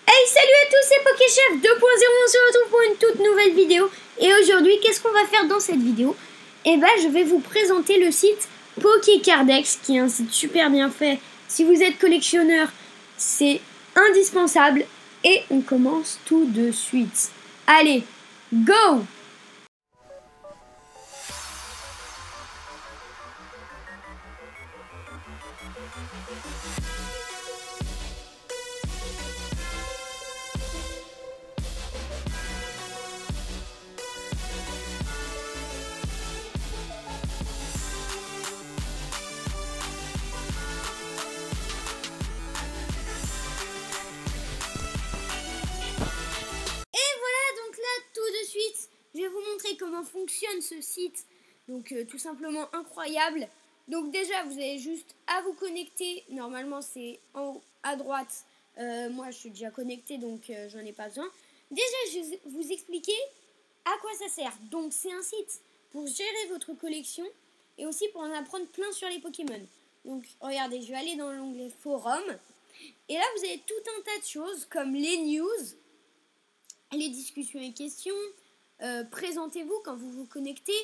Hey, salut à tous, c'est Pokéchef 2.0, on se retrouve pour une toute nouvelle vidéo. Et aujourd'hui, qu'est-ce qu'on va faire dans cette vidéo? Eh ben, je vais vous présenter le site Pokécardex, qui est un site super bien fait. Si vous êtes collectionneur, c'est indispensable. Et on commence tout de suite. Allez, go! Je vais vous montrer comment fonctionne ce site. Donc tout simplement incroyable. Donc déjà vous avez juste à vous connecter. Normalement c'est en haut à droite. Moi je suis déjà connecté donc j'en ai pas besoin. Déjà je vais vous expliquer à quoi ça sert. Donc c'est un site pour gérer votre collection et aussi pour en apprendre plein sur les Pokémon. Donc regardez, je vais aller dans l'onglet forum. Et là vous avez tout un tas de choses comme les news, les discussions et questions. Présentez-vous quand vous vous connectez.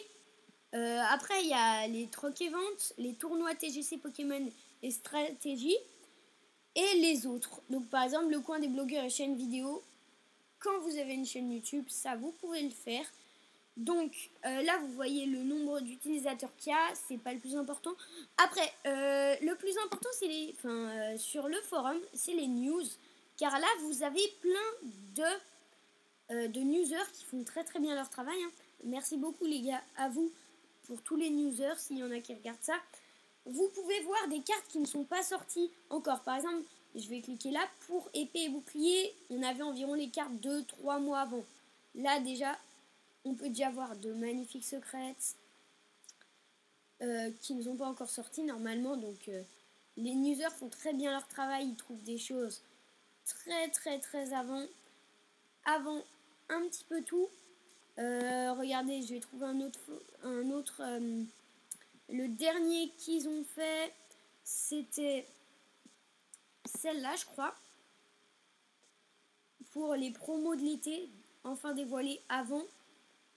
Après, il y a les trocs et ventes, les tournois TGC Pokémon et stratégies et les autres. Donc, par exemple, le coin des blogueurs et chaînes vidéo. Quand vous avez une chaîne YouTube, ça, vous pouvez le faire. Donc, là, vous voyez le nombre d'utilisateurs qu'il y a. C'est pas le plus important. Après, le plus important, c'est sur le forum, c'est les news. Car là, vous avez plein de newsers qui font très très bien leur travail. Merci beaucoup les gars, à vous pour tous les newsers, s'il y en a qui regardent ça. Vous pouvez voir des cartes qui ne sont pas sorties encore. Par exemple, je vais cliquer là, pour épée et bouclier, on avait environ les cartes 2-3 mois avant. Là déjà, on peut déjà voir de magnifiques secrets qui ne sont pas encore sortis normalement. Donc les newsers font très bien leur travail, ils trouvent des choses très avant un petit peu tout. Regardez, je vais trouver un autre le dernier qu'ils ont fait, c'était celle-là, je crois, pour les promos de l'été, enfin dévoilées avant.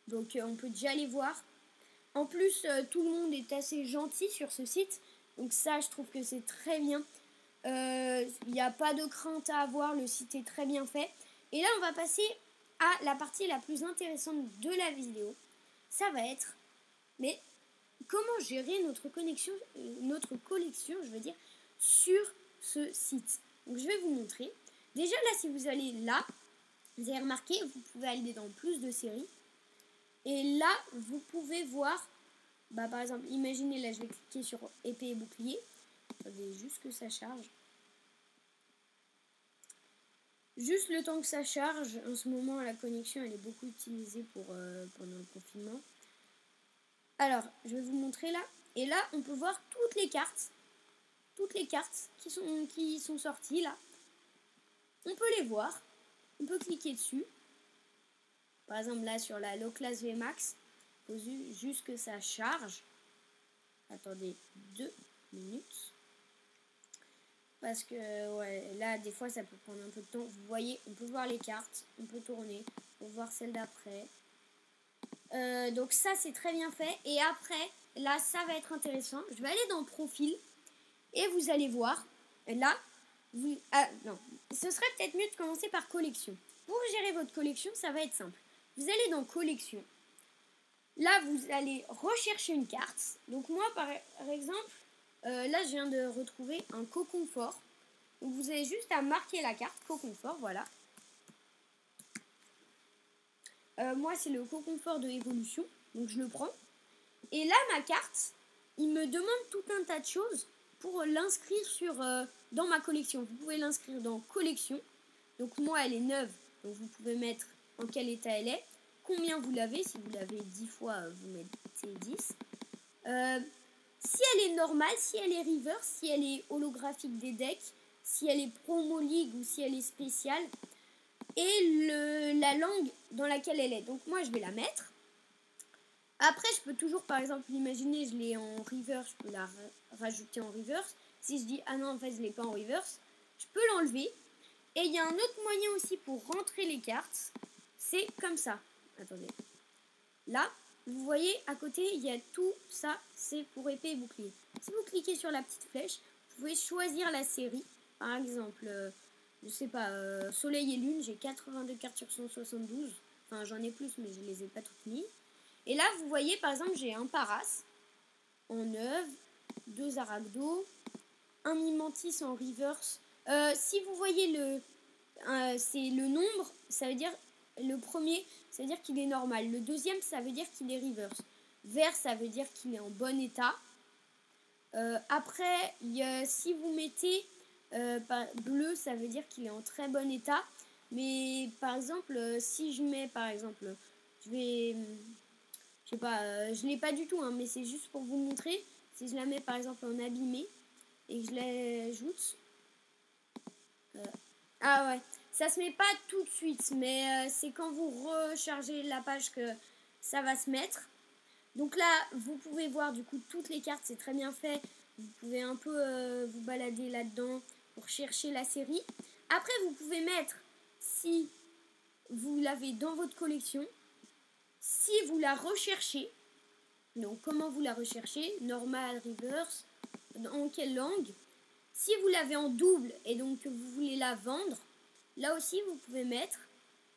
Donc on peut déjà les voir. En plus, tout le monde est assez gentil sur ce site. Donc ça, je trouve que c'est très bien. Il n'y a pas de crainte à avoir, le site est très bien fait. Et là, on va passer à la partie la plus intéressante de la vidéo. Ça va être, mais comment gérer notre collection, je veux dire, sur ce site. Donc je vais vous montrer. Déjà là, si vous allez là, vous avez remarqué, vous pouvez aller dans plus de séries. Et là, vous pouvez voir, par exemple, imaginez là, je vais cliquer sur épée et bouclier. Attendez juste que ça charge. Juste le temps que ça charge. En ce moment, la connexion, elle est beaucoup utilisée pendant le confinement. Alors, je vais vous montrer là. Et là, on peut voir toutes les cartes qui sont sorties là. On peut les voir. On peut cliquer dessus. Par exemple, là, sur la Low Class VMAX, il faut juste que ça charge. Attendez 2 minutes. Parce que, ouais, là, des fois, ça peut prendre un peu de temps. Vous voyez, on peut voir les cartes. On peut tourner. On peut voir celle d'après. Donc ça, c'est très bien fait. Et après, là, ça va être intéressant. Je vais aller dans Profil. Et vous allez voir. Là, non. Ce serait peut-être mieux de commencer par Collection. Pour gérer votre collection, ça va être simple. Vous allez dans Collection. Là, vous allez rechercher une carte. Donc moi, par exemple, là, je viens de retrouver un Cocon Fort. Donc vous avez juste à marquer la carte Cocon Fort, voilà. Moi, c'est le Cocon Fort de Évolution. Donc je le prends. Et là, ma carte, il me demande tout un tas de choses pour l'inscrire dans ma collection. Vous pouvez l'inscrire dans Collection. Donc moi, elle est neuve. Donc vous pouvez mettre en quel état elle est. Combien vous l'avez. Si vous l'avez 10 fois, vous mettez 10. Si elle est normale, si elle est reverse, si elle est holographique des decks, si elle est promo league ou si elle est spéciale. Et la langue dans laquelle elle est. Donc moi, je vais la mettre. Après, je peux toujours, par exemple, imaginer, je l'ai en reverse, je peux la rajouter en reverse. Si je dis, ah non, en fait, je l'ai pas en reverse, je peux l'enlever. Et il y a un autre moyen aussi pour rentrer les cartes. C'est comme ça. Attendez. Là, vous voyez, à côté, il y a tout ça. C'est pour épée et bouclier. Si vous cliquez sur la petite flèche, vous pouvez choisir la série. Par exemple, je sais pas, Soleil et Lune, j'ai 82 cartes sur 172. Enfin, j'en ai plus, mais je les ai pas toutes mises. Et là, vous voyez, par exemple, j'ai un Paras en œuvre, 2 Aragdo, un Imantis en reverse. Si vous voyez c'est le nombre, ça veut dire le premier, ça veut dire qu'il est normal. Le deuxième, ça veut dire qu'il est reverse. Vert, ça veut dire qu'il est en bon état. Après, si vous mettez bleu, ça veut dire qu'il est en très bon état. Mais par exemple, si je mets par exemple, je sais pas, je l'ai pas du tout, hein, mais c'est juste pour vous montrer. Si je la mets par exemple en abîmé et que je l'ajoute, ah ouais, ça se met pas tout de suite, mais c'est quand vous rechargez la page que ça va se mettre. Donc là, vous pouvez voir du coup toutes les cartes, c'est très bien fait. Vous pouvez un peu vous balader là-dedans pour chercher la série. Après, vous pouvez mettre, si vous l'avez dans votre collection, si vous la recherchez. Donc comment vous la recherchez? Normal, reverse, en quelle langue? Si vous l'avez en double et donc que vous voulez la vendre, là aussi vous pouvez mettre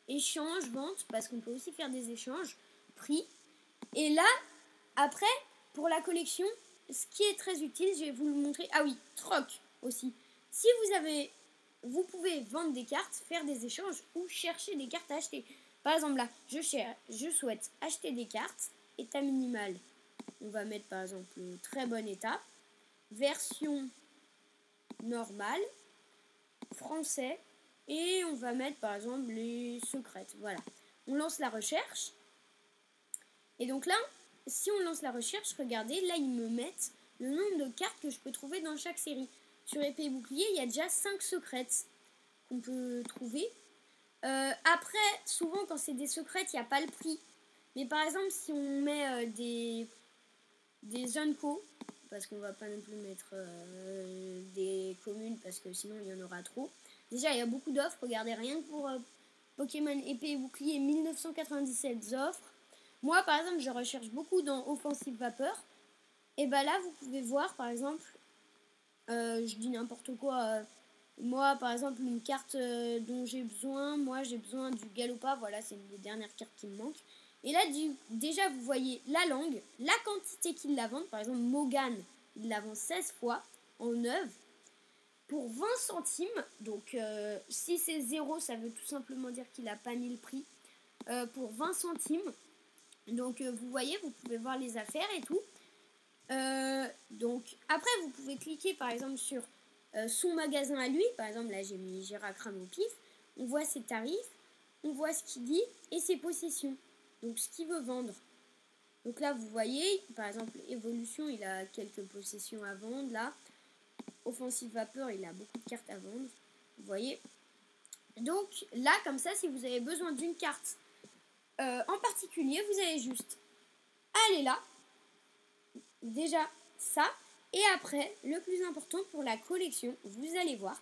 échange, vente, parce qu'on peut aussi faire des échanges, prix. Et là, après, pour la collection, ce qui est très utile, je vais vous le montrer. Ah oui, troc aussi. Si vous pouvez vendre des cartes, faire des échanges ou chercher des cartes à acheter. Par exemple là, je souhaite acheter des cartes, état minimal. On va mettre par exemple très bon état, version normale, français, et on va mettre par exemple les secrètes. Voilà. On lance la recherche. Et donc là, si on lance la recherche, regardez, là ils me mettent le nombre de cartes que je peux trouver dans chaque série. Sur épée et bouclier, il y a déjà 5 secrètes qu'on peut trouver. Après, souvent quand c'est des secrètes, il n'y a pas le prix. Mais par exemple, si on met des Unco, parce qu'on va pas non plus mettre des communes, parce que sinon il y en aura trop. Déjà, il y a beaucoup d'offres. Regardez, rien que pour Pokémon épée et bouclier, 1997 offres. Moi, par exemple, je recherche beaucoup dans Offensive Vapeur. Et bah là, vous pouvez voir, par exemple, je dis n'importe quoi. Moi, par exemple, une carte dont j'ai besoin, moi j'ai besoin du Galopa. Voilà, c'est une des dernières cartes qui me manque. Et là, déjà, vous voyez la langue, la quantité qu'il la vend. Par exemple, Mogan, il la vend 16 fois en œuvre pour 20 centimes. Donc, si c'est 0, ça veut tout simplement dire qu'il n'a pas mis le prix. Pour 20 centimes. Donc, vous voyez, vous pouvez voir les affaires et tout. Donc, après, vous pouvez cliquer, par exemple, sur son magasin à lui. Par exemple, là, j'ai mis Géracram au pif. On voit ses tarifs, on voit ce qu'il dit et ses possessions. Donc, ce qu'il veut vendre. Donc là, vous voyez, par exemple, Évolution, il a quelques possessions à vendre. Là, Offensive Vapeur, il a beaucoup de cartes à vendre. Vous voyez. Donc là, comme ça, si vous avez besoin d'une carte en particulier, vous allez juste aller là. Déjà, ça. Et après, le plus important pour la collection, vous allez voir.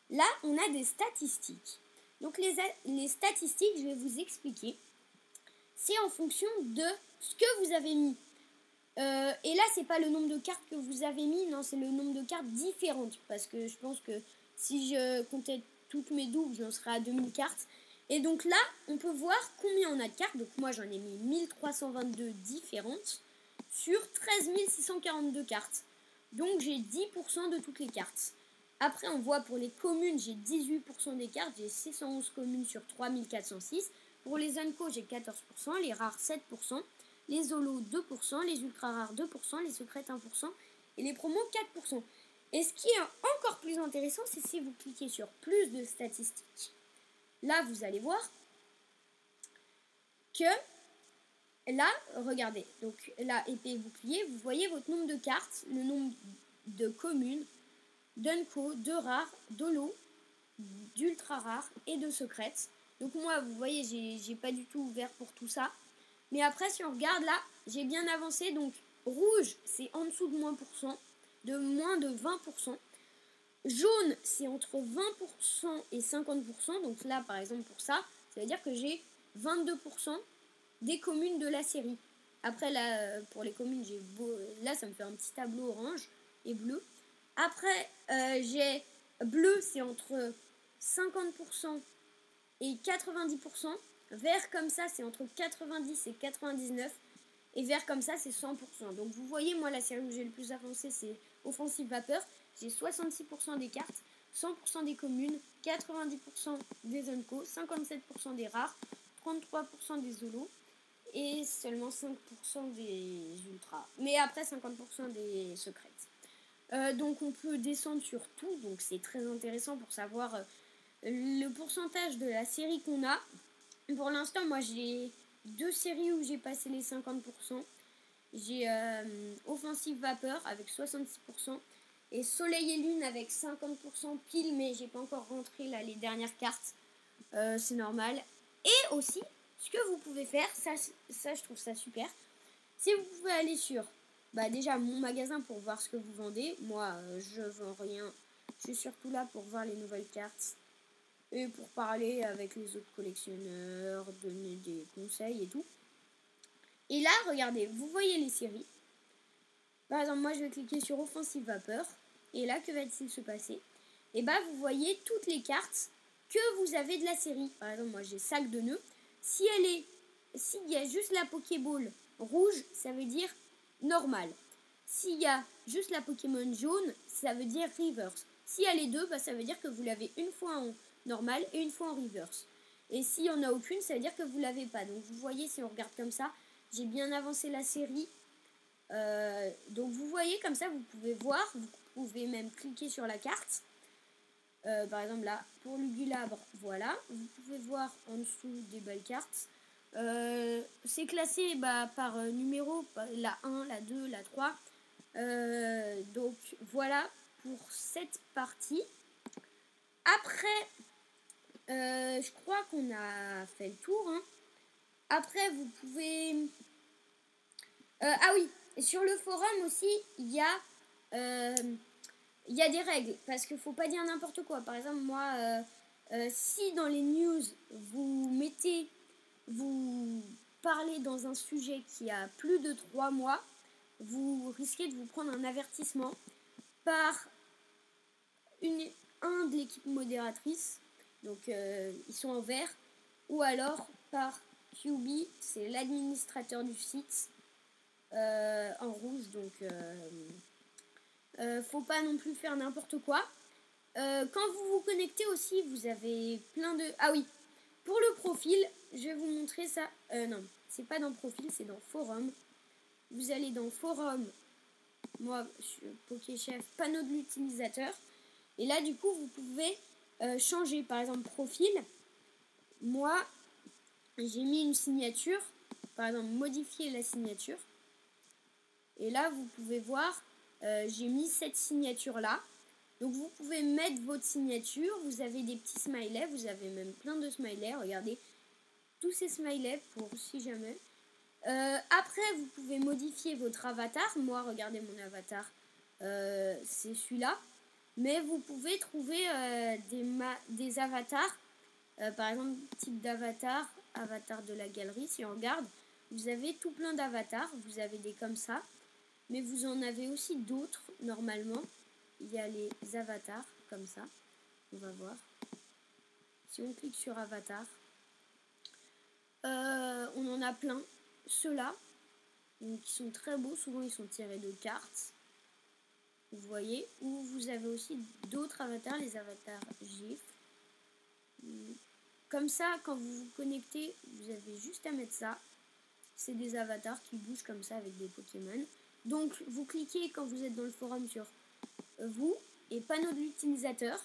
Là, on a des statistiques. Donc les statistiques, je vais vous expliquer. C'est en fonction de ce que vous avez mis. Et là, c'est pas le nombre de cartes que vous avez mis, non, c'est le nombre de cartes différentes. Parce que je pense que si je comptais toutes mes doubles, j'en serais à 2000 cartes. Et donc là, on peut voir combien on a de cartes. Donc moi, j'en ai mis 1322 différentes sur 13 642 cartes. Donc j'ai 10% de toutes les cartes. Après, on voit pour les communes, j'ai 18% des cartes. J'ai 611 communes sur 3406. Pour les Unco, j'ai 14%, les rares 7%, les holos 2%, les ultra rares 2%, les secrètes 1% et les promos 4%. Et ce qui est encore plus intéressant, c'est si vous cliquez sur plus de statistiques. Là, vous allez voir que là, regardez, donc là, épée et bouclier, vous voyez votre nombre de cartes, le nombre de communes, d'Unco, de rares, d'holos, d'ultra rares et de secrètes. Donc moi, vous voyez, j'ai pas du tout ouvert pour tout ça. Mais après, si on regarde là, j'ai bien avancé. Donc rouge, c'est en dessous de moins de 20%. Jaune, c'est entre 20% et 50%. Donc là, par exemple, pour ça veut dire que j'ai 22% des communes de la série. Après, là, pour les communes, là, ça me fait un petit tableau orange et bleu. Après, j'ai bleu, c'est entre 50% et 90%. Vert comme ça, c'est entre 90 et 99. Et vert comme ça, c'est 100%. Donc vous voyez, moi, la série où j'ai le plus avancé, c'est Offensive Vapeur. J'ai 66% des cartes, 100% des communes, 90% des Unco, 57% des rares, 33% des holos et seulement 5% des ultras. Mais après, 50% des secrètes. Donc on peut descendre sur tout, donc c'est très intéressant pour savoir le pourcentage de la série qu'on a. Pour l'instant, moi j'ai 2 séries où j'ai passé les 50%. J'ai Offensive Vapeur avec 66% et Soleil et Lune avec 50% pile, mais j'ai pas encore rentré là les dernières cartes. C'est normal. Et aussi, ce que vous pouvez faire, ça je trouve ça super, c'est vous pouvez aller sur déjà mon magasin pour voir ce que vous vendez. Moi, je vends rien. Je suis surtout là pour voir les nouvelles cartes et pour parler avec les autres collectionneurs, donner des conseils et tout. Et là, regardez, vous voyez les séries. Par exemple, moi, je vais cliquer sur Offensive Vapeur. Et là, que va-t-il se passer? Et vous voyez toutes les cartes que vous avez de la série. Par exemple, moi, j'ai Sac de nœuds. S'il y a juste la Pokéball rouge, ça veut dire normal. S'il y a juste la Pokémon jaune, ça veut dire reverse. S'il y a les deux, ça veut dire que vous l'avez une fois en normal et une fois en reverse. Et s'il n'y en a aucune, ça veut dire que vous ne l'avez pas. Donc vous voyez, si on regarde comme ça, j'ai bien avancé la série. Donc vous voyez comme ça, vous pouvez voir, vous pouvez même cliquer sur la carte. Par exemple là, pour Lugulabre, voilà. Vous pouvez voir en dessous des belles cartes. C'est classé par numéro, la 1, la 2, la 3. Donc voilà pour cette partie. Après, je crois qu'on a fait le tour. Hein. Après, vous pouvez... ah oui, sur le forum aussi, il y a des règles. Parce qu'il ne faut pas dire n'importe quoi. Par exemple, moi, si dans les news, vous parlez dans un sujet qui a plus de 3 mois, vous risquez de vous prendre un avertissement par un de l'équipe modératrice. Donc, ils sont en vert. Ou alors par QB, c'est l'administrateur du site. En rouge, donc faut pas non plus faire n'importe quoi. Quand vous vous connectez aussi, vous avez plein de... Ah oui, pour le profil, je vais vous montrer ça. Non, c'est pas dans profil, c'est dans forum. Vous allez dans forum, moi, je suis Pokéchef, panneau de l'utilisateur. Et là, du coup, vous pouvez changer, par exemple, profil. Moi, j'ai mis une signature, par exemple, modifier la signature. Et là, vous pouvez voir, j'ai mis cette signature-là. Donc, vous pouvez mettre votre signature. Vous avez des petits smileys. Vous avez même plein de smileys. Regardez, tous ces smileys pour si jamais. Après, vous pouvez modifier votre avatar. Moi, regardez mon avatar. C'est celui-là. Mais vous pouvez trouver des avatars. Par exemple, type d'avatar. Avatar de la galerie. Si on regarde, vous avez tout plein d'avatars. Vous avez des comme ça. Mais vous en avez aussi d'autres, normalement. Il y a les avatars, comme ça. On va voir. Si on clique sur avatar, on en a plein. Ceux-là, qui sont très beaux. Souvent, ils sont tirés de cartes. Vous voyez. Ou vous avez aussi d'autres avatars, les avatars GIF. Comme ça, quand vous vous connectez, vous avez juste à mettre ça. C'est des avatars qui bougent comme ça avec des Pokémon. Donc, vous cliquez quand vous êtes dans le forum sur vous et panneau de l'utilisateur.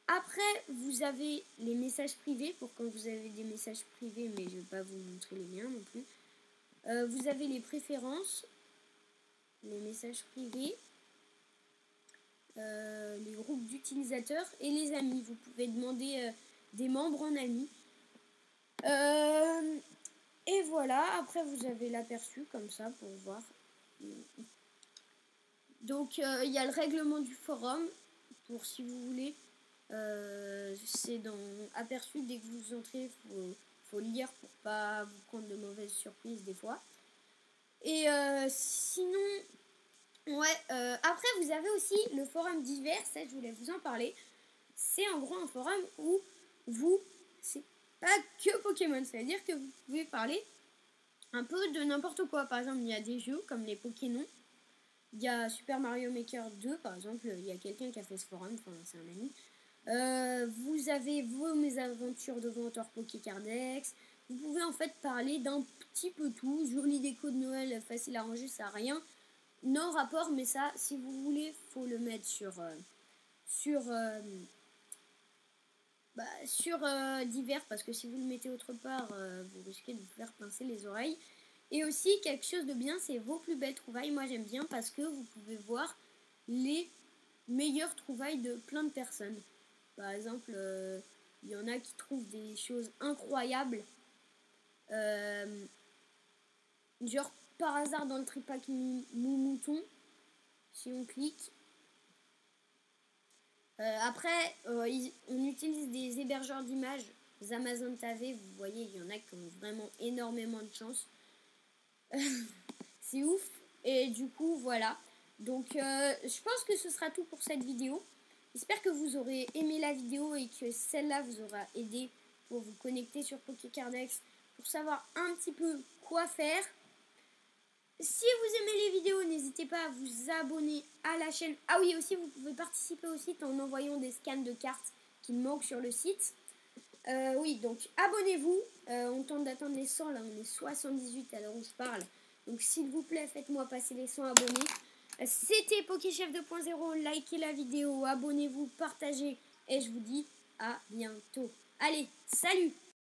Après, vous avez les messages privés pour quand vous avez des messages privés, mais je ne vais pas vous montrer les miens non plus. Vous avez les préférences, les messages privés, les groupes d'utilisateurs et les amis. Vous pouvez demander des membres en amis. Et voilà, après vous avez l'aperçu comme ça pour voir. Donc il y a le règlement du forum pour si vous voulez. C'est dans aperçu, dès que vous entrez, faut lire pour pas vous prendre de mauvaises surprises des fois. Et sinon, ouais, après vous avez aussi le forum divers, ça je voulais vous en parler. C'est en gros un forum où c'est pas que Pokémon, ça veut dire que vous pouvez parler un peu de n'importe quoi. Par exemple, il y a des jeux comme les Pokémon. Il y a Super Mario Maker 2, par exemple, il y a quelqu'un qui a fait ce forum, enfin c'est un ami. Vous avez vos mésaventures de vendeur Pokécardex. Vous pouvez en fait parler d'un petit peu tout. Jolie déco de Noël, facile à ranger, ça n'a rien. Non rapport, mais ça, si vous voulez, faut le mettre sur divers, parce que si vous le mettez autre part, vous risquez de vous faire pincer les oreilles. Et aussi, quelque chose de bien, c'est vos plus belles trouvailles. Moi, j'aime bien parce que vous pouvez voir les meilleures trouvailles de plein de personnes. Par exemple, il y en a qui trouvent des choses incroyables. Genre, par hasard, dans le tripack mouton, si on clique. Après, on utilise des hébergeurs d'images, les Amazon TV. Vous voyez, il y en a qui ont vraiment énormément de chance. C'est ouf. Et du coup, voilà. Donc, je pense que ce sera tout pour cette vidéo. J'espère que vous aurez aimé la vidéo et que celle-là vous aura aidé pour vous connecter sur Pokécardex, pour savoir un petit peu quoi faire. Si vous aimez les vidéos, n'hésitez pas à vous abonner à la chaîne. Ah oui, aussi, vous pouvez participer au site en envoyant des scans de cartes qui manquent sur le site. Oui, donc abonnez-vous. On tente d'atteindre les 100, là on est 78 à l'heure où je parle. Donc s'il vous plaît, faites-moi passer les 100 abonnés. C'était Pokéchef 2.0, likez la vidéo, abonnez-vous, partagez. Et je vous dis à bientôt. Allez, salut!